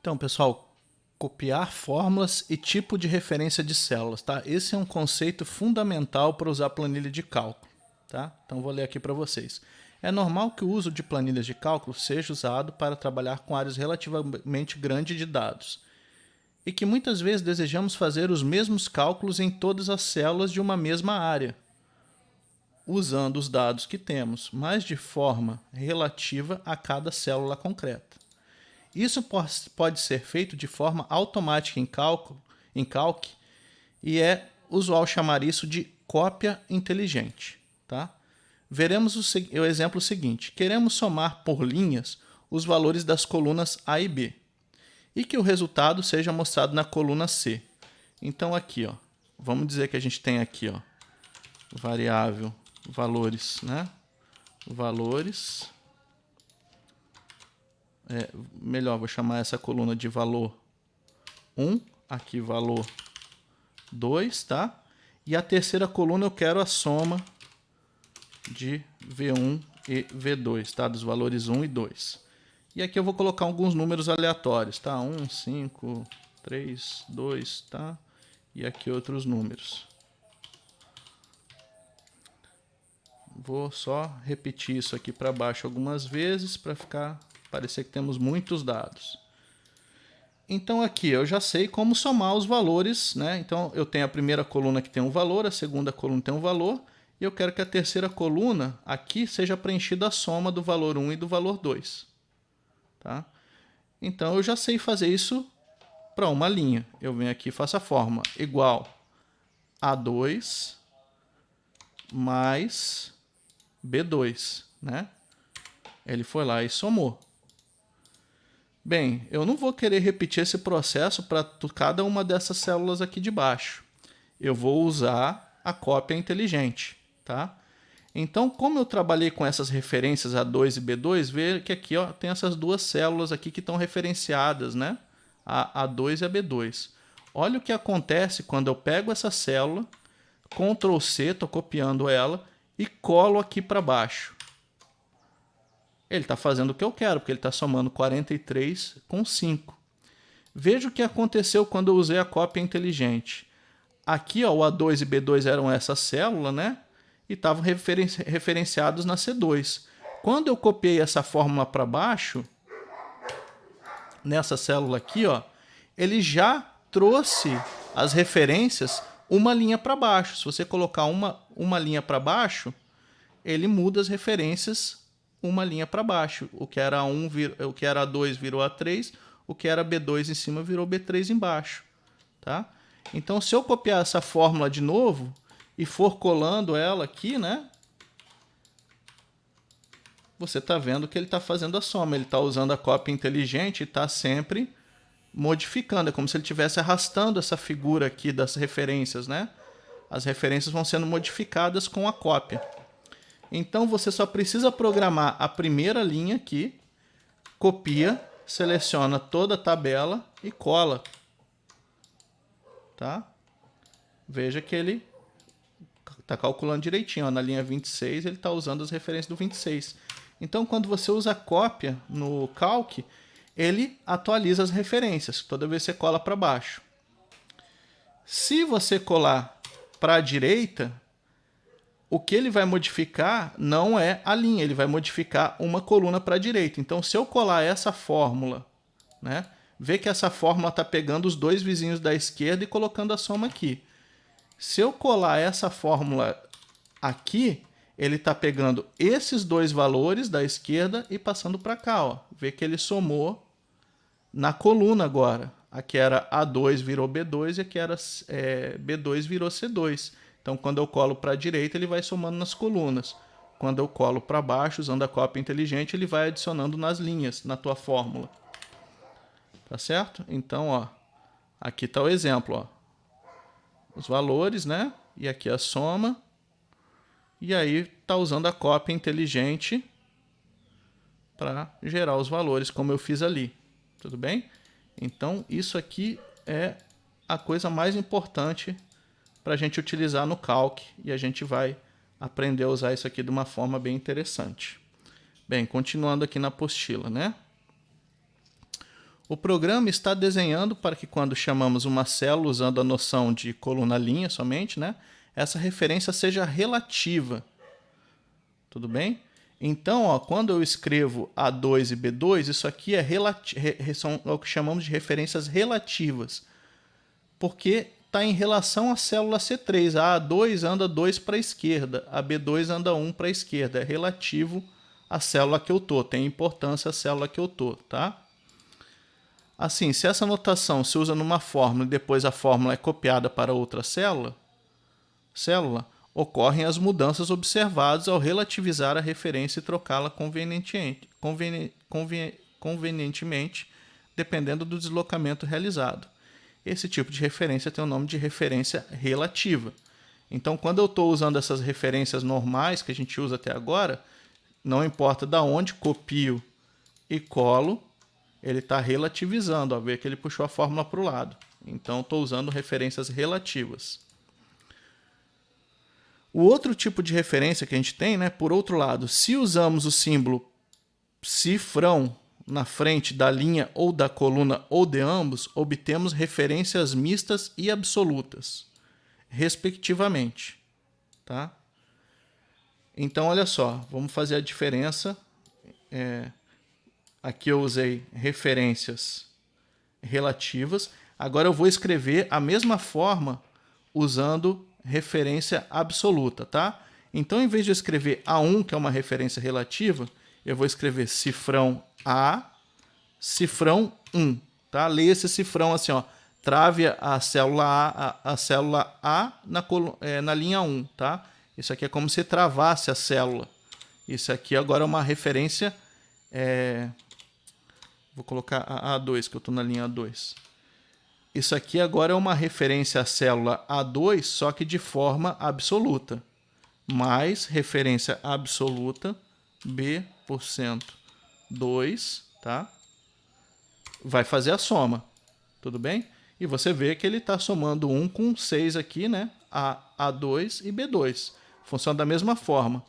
Então, pessoal, copiar fórmulas e tipo de referência de células, tá? Esse é um conceito fundamental para usar planilha de cálculo, tá? Então, vou ler aqui para vocês. É normal que o uso de planilhas de cálculo seja usado para trabalhar com áreas relativamente grandes de dados e que muitas vezes desejamos fazer os mesmos cálculos em todas as células de uma mesma área, usando os dados que temos, mas de forma relativa a cada célula concreta. Isso pode ser feito de forma automática em Calc, e é usual chamar isso de cópia inteligente. Tá? Veremos o exemplo seguinte. Queremos somar por linhas os valores das colunas A e B, e que o resultado seja mostrado na coluna C. Então aqui, ó, vamos dizer que a gente tem aqui, ó, variável valores, né? Valores. Melhor, vou chamar essa coluna de valor 1, aqui valor 2, tá? E a terceira coluna eu quero a soma de V1 e V2, tá? Dos valores 1 e 2. E aqui eu vou colocar alguns números aleatórios, tá? 1, 5, 3, 2, tá? E aqui outros números. Vou só repetir isso aqui para baixo algumas vezes para parecer que temos muitos dados. Então aqui eu já sei como somar os valores, né? Então eu tenho a primeira coluna que tem um valor, a segunda coluna tem um valor, e eu quero que a terceira coluna aqui seja preenchida a soma do valor 1 e do valor 2. Tá? Então eu já sei fazer isso para uma linha. Eu venho aqui e faço a fórmula igual a 2 mais B2, né? Ele foi lá e somou. Bem, eu não vou querer repetir esse processo para cada uma dessas células aqui de baixo. Eu vou usar a cópia inteligente, tá? Então, como eu trabalhei com essas referências A2 e B2, vê que aqui ó, tem essas duas células aqui que estão referenciadas, né? A A2 e a B2. Olha o que acontece quando eu pego essa célula, Ctrl C, estou copiando ela, e colo aqui para baixo. Ele está fazendo o que eu quero, porque ele está somando 43 com 5. Veja o que aconteceu quando eu usei a cópia inteligente. Aqui, ó, o A2 e B2 eram essa célula, né? E estavam referenciados na C2. Quando eu copiei essa fórmula para baixo, nessa célula aqui, ó, ele já trouxe as referências uma linha para baixo. Se você colocar uma linha para baixo, ele muda as referências uma linha para baixo. O que era o que era A2 virou A3, o que era B2 em cima virou B3 embaixo. Tá? Então, se eu copiar essa fórmula de novo e for colando ela aqui, né? Você está vendo que ele está fazendo a soma. Ele está usando a cópia inteligente e está sempre modificando. É como se ele estivesse arrastando essa figura aqui das referências, né? As referências vão sendo modificadas com a cópia. Então, você só precisa programar a primeira linha aqui, copia, seleciona toda a tabela e cola. Tá? Veja que ele está calculando direitinho. Ó, na linha 26, ele está usando as referências do 26. Então, quando você usa cópia no Calc, ele atualiza as referências. Toda vez que você cola para baixo. Se você colar para a direita, o que ele vai modificar não é a linha, ele vai modificar uma coluna para a direita. Então, se eu colar essa fórmula, né, vê que essa fórmula está pegando os dois vizinhos da esquerda e colocando a soma aqui. Se eu colar essa fórmula aqui, ele está pegando esses dois valores da esquerda e passando para cá. Ó. Vê que ele somou na coluna agora. Aqui era A2 virou B2 e aqui era B2 virou C2. Então, quando eu colo para a direita, ele vai somando nas colunas. Quando eu colo para baixo, usando a cópia inteligente, ele vai adicionando nas linhas, na tua fórmula. Tá certo? Então, ó, aqui está o exemplo. Ó. Os valores, né? E aqui a soma. E aí está usando a cópia inteligente para gerar os valores, como eu fiz ali. Tudo bem? Então, isso aqui é a coisa mais importante para a gente utilizar no Calc, e a gente vai aprender a usar isso aqui de uma forma bem interessante. Bem, continuando aqui na apostila, né? O programa está desenhando para que quando chamamos uma célula usando a noção de coluna-linha somente, né, essa referência seja relativa. Tudo bem? Então, ó, quando eu escrevo A2 e B2, isso aqui são o que chamamos de referências relativas, porque está em relação à célula C3. A A2 anda 2 para a esquerda, a B2 anda 1 para a esquerda. É relativo à célula que eu estou, tem importância a célula que eu estou, tá? Assim, se essa notação se usa numa fórmula e depois a fórmula é copiada para outra célula, ocorrem as mudanças observadas ao relativizar a referência e trocá-la convenientemente, dependendo do deslocamento realizado. Esse tipo de referência tem o nome de referência relativa. Então, quando eu estou usando essas referências normais que a gente usa até agora, não importa de onde copio e colo, ele está relativizando. Ó, vê que ele puxou a fórmula para o lado. Então, estou usando referências relativas. O outro tipo de referência que a gente tem, né, por outro lado, se usamos o símbolo cifrão na frente da linha ou da coluna ou de ambos, obtemos referências mistas e absolutas, respectivamente. Tá? Então, olha só, vamos fazer a diferença. Aqui eu usei referências relativas. Agora eu vou escrever a mesma forma usando referência absoluta, tá? Então, em vez de eu escrever A1, que é uma referência relativa, eu vou escrever cifrão A, cifrão 1, tá? Leia esse cifrão assim, ó. Trave a célula A na linha 1, tá? Isso aqui é como se travasse a célula. Isso aqui agora é uma referência... Vou colocar a A2, que eu estou na linha A2. Isso aqui agora é uma referência à célula A2, só que de forma absoluta. Mais referência absoluta, B%2, tá? Vai fazer a soma, tudo bem? E você vê que ele está somando 1 com 6 aqui, né? A2 e B2. Funciona da mesma forma.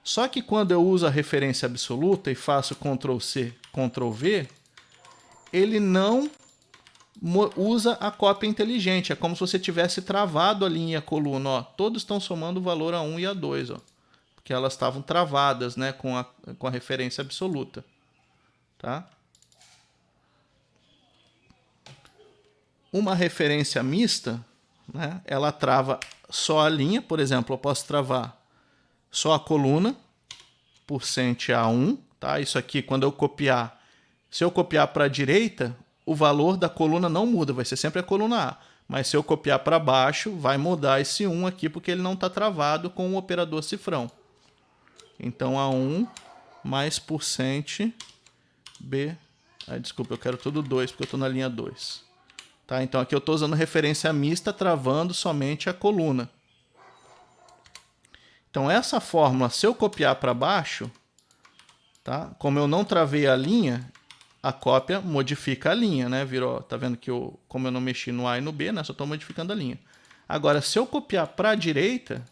Só que quando eu uso a referência absoluta e faço Ctrl+C, Ctrl+V, ele não usa a cópia inteligente. É como se você tivesse travado a linha e a coluna. Ó. Todos estão somando o valor A1 e A2, ó, porque elas estavam travadas, né, com a referência absoluta. Tá? Uma referência mista, né, ela trava só a linha. Por exemplo, eu posso travar só a coluna, %A1. Tá? Isso aqui, quando eu copiar, se eu copiar para a direita, o valor da coluna não muda, vai ser sempre a coluna A. Mas se eu copiar para baixo, vai mudar esse 1 aqui, porque ele não está travado com o operador cifrão. Então, A1 mais %B... desculpa, eu quero tudo 2, porque eu estou na linha 2. Tá? Então, aqui eu estou usando referência mista, travando somente a coluna. Então, essa fórmula, se eu copiar para baixo, tá? Como eu não travei a linha, a cópia modifica a linha, né? Virou, tá vendo que como eu não mexi no A e no B, né? Só estou modificando a linha. Agora, se eu copiar para a direita,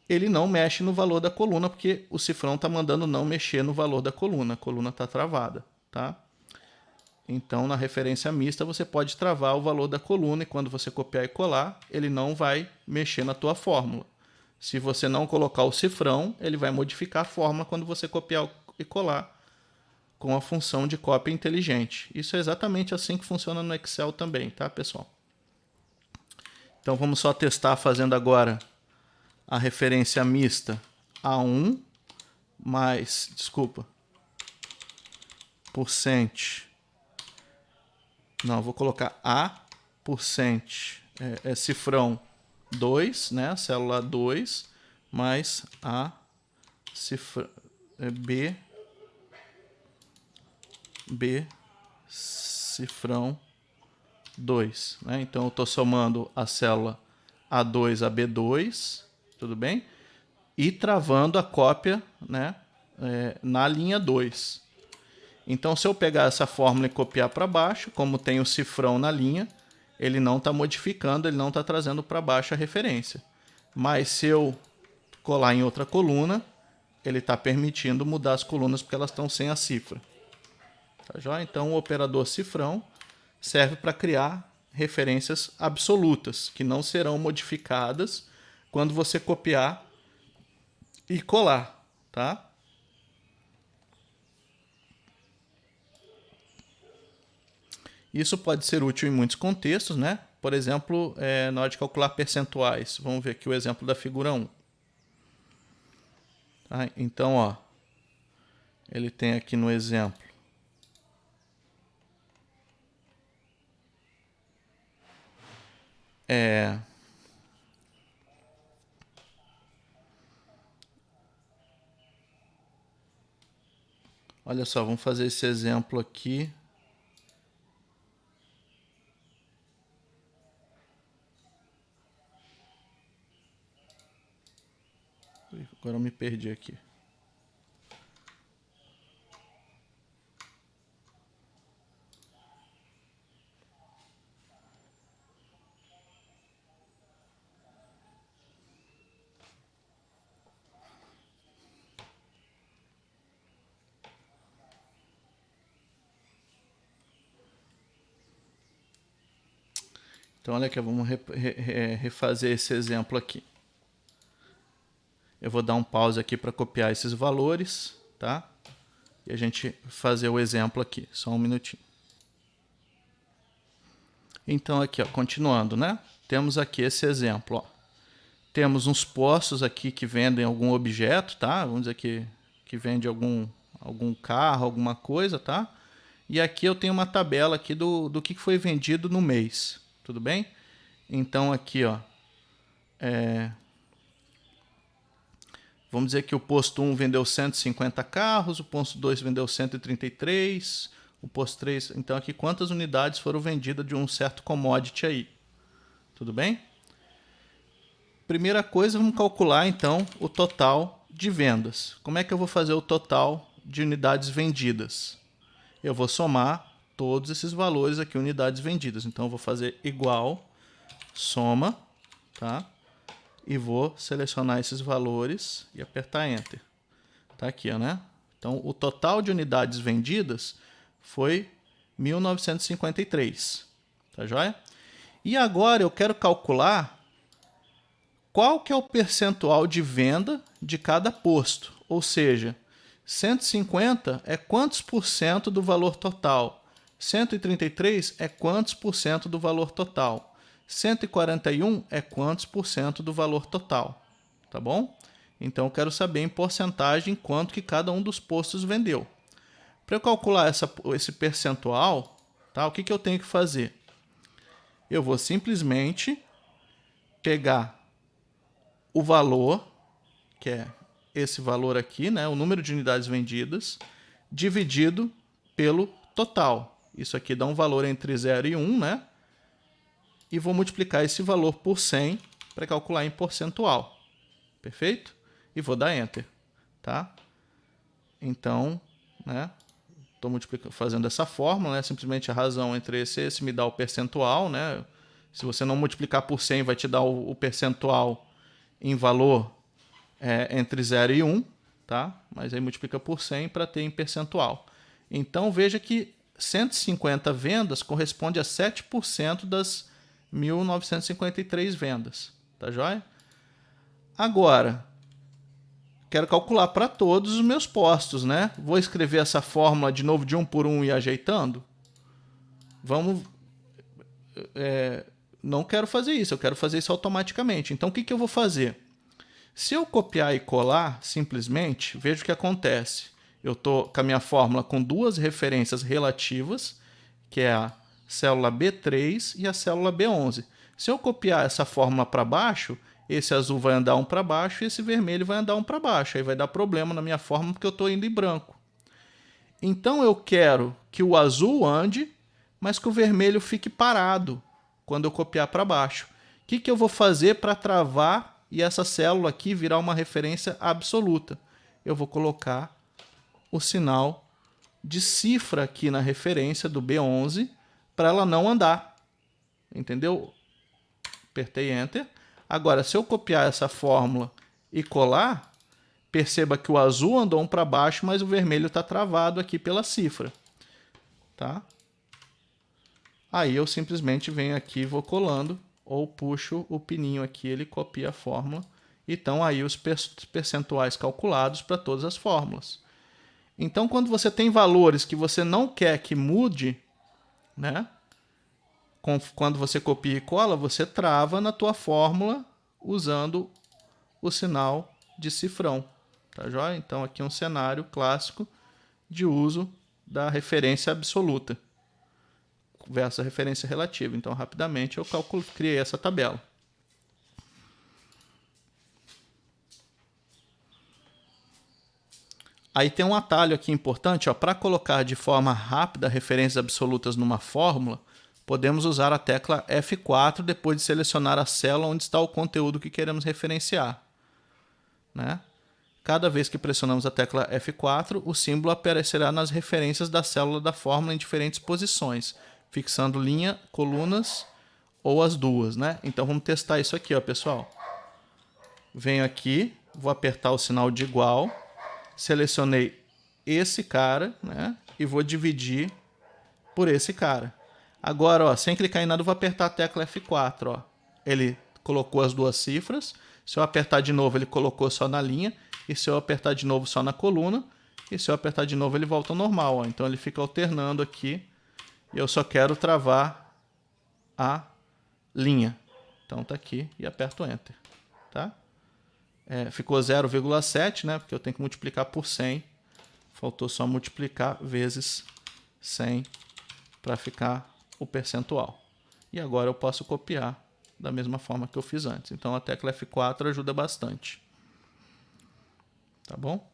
ele não mexe no valor da coluna, porque o cifrão está mandando não mexer no valor da coluna. A coluna está travada, tá? Então, na referência mista, você pode travar o valor da coluna e quando você copiar e colar, ele não vai mexer na tua fórmula. Se você não colocar o cifrão, ele vai modificar a fórmula quando você copiar e colar com a função de cópia inteligente. Isso é exatamente assim que funciona no Excel também, tá, pessoal? Então, vamos só testar fazendo agora a referência mista A1 mais, não, vou colocar A cifrão 2, né, célula 2, mais A B cifrão 2. Né? Então, eu estou somando a célula A2 a B2, tudo bem? E travando a cópia, né, na linha 2. Então, se eu pegar essa fórmula e copiar para baixo, como tem o cifrão na linha, ele não está modificando, ele não está trazendo para baixo a referência. Mas se eu colar em outra coluna, ele está permitindo mudar as colunas porque elas estão sem a cifra. Tá joia? Então, o operador cifrão serve para criar referências absolutas, que não serão modificadas quando você copiar e colar, tá? Isso pode ser útil em muitos contextos, né? Por exemplo, na hora de calcular percentuais. Vamos ver aqui o exemplo da figura 1. Tá? Então, ó, ele tem aqui no exemplo olha só, vamos fazer esse exemplo aqui. Agora eu me perdi aqui. Então, olha aqui, vamos refazer esse exemplo aqui. Eu vou dar um pause aqui para copiar esses valores, tá? E a gente fazer o exemplo aqui. Só um minutinho. Então, aqui, ó, continuando, né? Temos aqui esse exemplo, ó. Temos uns postos aqui que vendem algum objeto, tá? Vamos dizer que vende algum carro, alguma coisa, tá? E aqui eu tenho uma tabela aqui do que foi vendido no mês, tudo bem? Então aqui, ó, vamos dizer que o posto 1 vendeu 150 carros, o posto 2 vendeu 133, o posto 3... Então aqui quantas unidades foram vendidas de um certo commodity aí, tudo bem? Primeira coisa, vamos calcular então o total de vendas. Como é que eu vou fazer o total de unidades vendidas? Eu vou somar todos esses valores aqui, unidades vendidas. Então eu vou fazer igual, soma, tá? E vou selecionar esses valores e apertar Enter. Tá aqui, ó, né? Então o total de unidades vendidas foi 1953. Tá joia? E agora eu quero calcular qual que é o percentual de venda de cada posto. Ou seja, 150 é quantos por cento do valor total? 133 é quantos por cento do valor total? 141 é quantos por cento do valor total? Tá bom? Então eu quero saber em porcentagem quanto que cada um dos postos vendeu. Para eu calcular esse percentual, tá, o que eu tenho que fazer? Eu vou simplesmente pegar o valor, que é esse valor aqui, né, o número de unidades vendidas, dividido pelo total. Isso aqui dá um valor entre 0 e 1, né? E vou multiplicar esse valor por 100 para calcular em percentual. Perfeito? E vou dar Enter, tá? Então, né, estou fazendo essa fórmula, né? Simplesmente a razão entre esse me dá o percentual, né? Se você não multiplicar por 100, vai te dar o percentual em valor entre 0 e 1, tá? Mas aí multiplica por 100 para ter em percentual. Então veja que 150 vendas corresponde a 7% das 1953 vendas, tá joia? Agora, quero calcular para todos os meus postos, né? Vou escrever essa fórmula de novo de um por um e ajeitando? Vamos... não quero fazer isso, eu quero fazer isso automaticamente. Então o que eu vou fazer? Se eu copiar e colar, simplesmente, veja o que acontece. Eu estou com a minha fórmula com duas referências relativas, que é a célula B3 e a célula B11. Se eu copiar essa fórmula para baixo, esse azul vai andar um para baixo e esse vermelho vai andar um para baixo. Aí vai dar problema na minha fórmula porque eu estou indo em branco. Então eu quero que o azul ande, mas que o vermelho fique parado quando eu copiar para baixo. O que eu vou fazer para travar e essa célula aqui virar uma referência absoluta? Eu vou colocar o sinal de cifra aqui na referência do B11 para ela não andar. Entendeu? Apertei Enter. Agora, se eu copiar essa fórmula e colar, perceba que o azul andou um para baixo, mas o vermelho está travado aqui pela cifra. tá? Aí eu simplesmente venho aqui e vou colando, ou puxo o pininho aqui, ele copia a fórmula. E estão aí os percentuais calculados para todas as fórmulas. Então, quando você tem valores que você não quer que mude, né? Quando você copia e cola, você trava na tua fórmula usando o sinal de cifrão. Tá joia? Então, aqui é um cenário clássico de uso da referência absoluta versus a referência relativa. Então, rapidamente, eu criei essa tabela. Aí tem um atalho aqui importante, para colocar de forma rápida referências absolutas numa fórmula, podemos usar a tecla F4 depois de selecionar a célula onde está o conteúdo que queremos referenciar, né? Cada vez que pressionamos a tecla F4, o símbolo aparecerá nas referências da célula da fórmula em diferentes posições, fixando linha, colunas ou as duas, né? Então vamos testar isso aqui, ó, pessoal. Venho aqui, vou apertar o sinal de igual, selecionei esse cara, né? E vou dividir por esse cara. Agora, ó, sem clicar em nada, eu vou apertar a tecla F4, ó. Ele colocou as duas cifras. Se eu apertar de novo, ele colocou só na linha. E se eu apertar de novo, só na coluna. E se eu apertar de novo, ele volta ao normal, ó. Então ele fica alternando aqui. E eu só quero travar a linha. Então tá aqui e aperto Enter, tá? Ficou 0,7, né? Porque eu tenho que multiplicar por 100. Faltou só multiplicar vezes 100 para ficar o percentual. E agora eu posso copiar da mesma forma que eu fiz antes. Então a tecla F4 ajuda bastante. Tá bom?